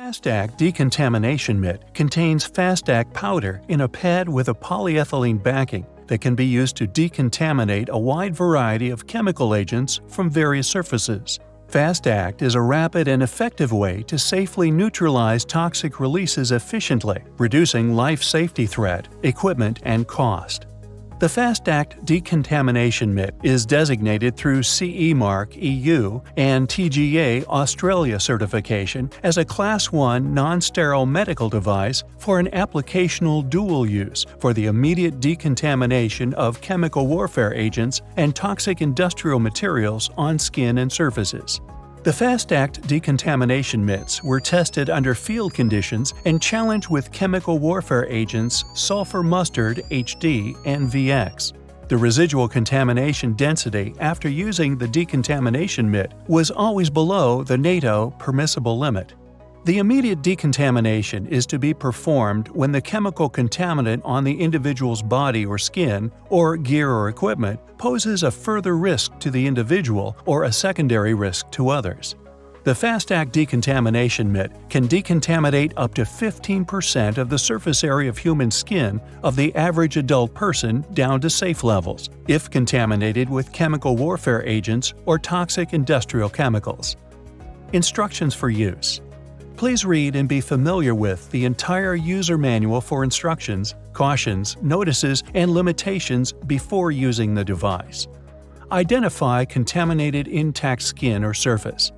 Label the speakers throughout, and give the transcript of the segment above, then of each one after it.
Speaker 1: FAST-ACT Decontamination Mitt contains FAST-ACT powder in a pad with a polyethylene backing that can be used to decontaminate a wide variety of chemical agents from various surfaces. FAST-ACT is a rapid and effective way to safely neutralize toxic releases efficiently, reducing life safety threat, equipment, and cost. The FAST-ACT Decontamination Mitt is designated through CE-marked EU and TGA Australia certification as a Class 1 Non-Sterile Medical Device for an applicational dual use for the immediate decontamination of chemical warfare agents and toxic industrial materials on skin and surfaces. The FAST-ACT decontamination mitts were tested under field conditions and challenged with chemical warfare agents sulfur mustard HD and VX. The residual contamination density after using the decontamination mitt was always below the NATO permissible limit. The immediate decontamination is to be performed when the chemical contaminant on the individual's body or skin, or gear or equipment, poses a further risk to the individual or a secondary risk to others. The FAST-ACT decontamination mitt can decontaminate up to 15% of the surface area of human skin of the average adult person down to safe levels, if contaminated with chemical warfare agents or toxic industrial chemicals. Instructions for use. Please read and be familiar with the entire user manual for instructions, cautions, notices, and limitations before using the device. Identify contaminated intact skin or surface.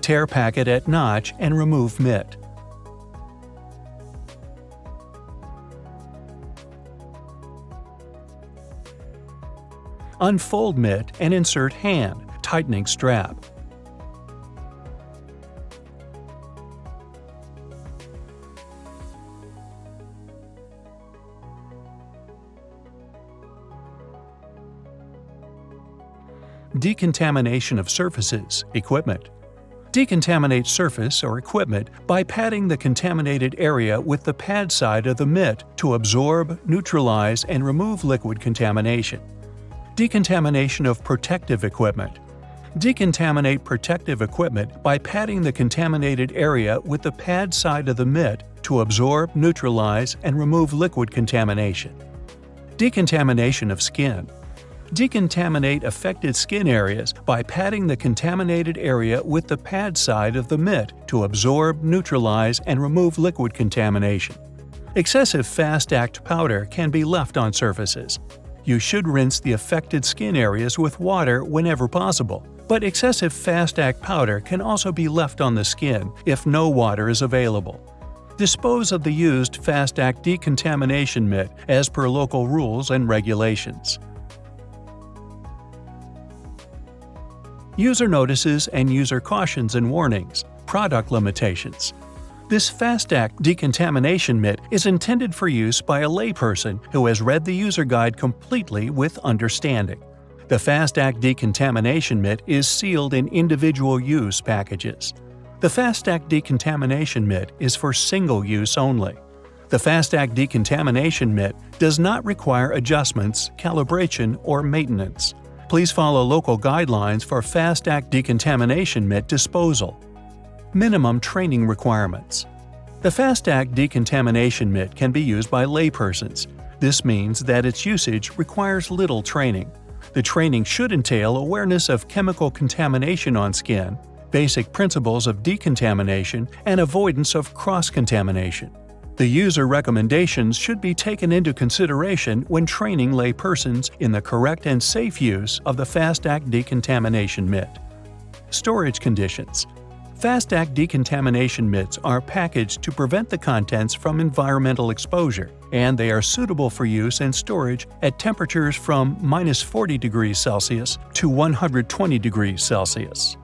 Speaker 1: Tear packet at notch and remove mitt. Unfold mitt and insert hand, tightening strap. Decontamination of surfaces, equipment. Decontaminate surface or equipment by patting the contaminated area with the pad side of the mitt to absorb, neutralize, and remove liquid contamination. Decontamination of protective equipment. Decontaminate protective equipment by patting the contaminated area with the pad side of the mitt to absorb, neutralize, and remove liquid contamination. Decontamination of skin. Decontaminate affected skin areas by patting the contaminated area with the pad side of the mitt to absorb, neutralize, and remove liquid contamination. Excessive FAST-ACT powder can be left on surfaces. You should rinse the affected skin areas with water whenever possible, but excessive FAST-ACT powder can also be left on the skin if no water is available. Dispose of the used FAST-ACT decontamination mitt as per local rules and regulations. User notices and user cautions and warnings. Product limitations. This FAST-ACT decontamination mitt is intended for use by a layperson who has read the user guide completely with understanding. The FAST-ACT decontamination mitt is sealed in individual use packages. The FAST-ACT decontamination mitt is for single use only. The FAST-ACT decontamination mitt does not require adjustments, calibration, or maintenance. Please follow local guidelines for FAST-ACT decontamination mitt disposal. Minimum training requirements. The FAST-ACT decontamination mitt can be used by laypersons. This means that its usage requires little training. The training should entail awareness of chemical contamination on skin, basic principles of decontamination, and avoidance of cross-contamination. The user recommendations should be taken into consideration when training laypersons in the correct and safe use of the FAST-ACT decontamination mitt. Storage conditions. FAST-ACT decontamination mitts are packaged to prevent the contents from environmental exposure, and they are suitable for use and storage at temperatures from -40 degrees Celsius to 120 degrees Celsius.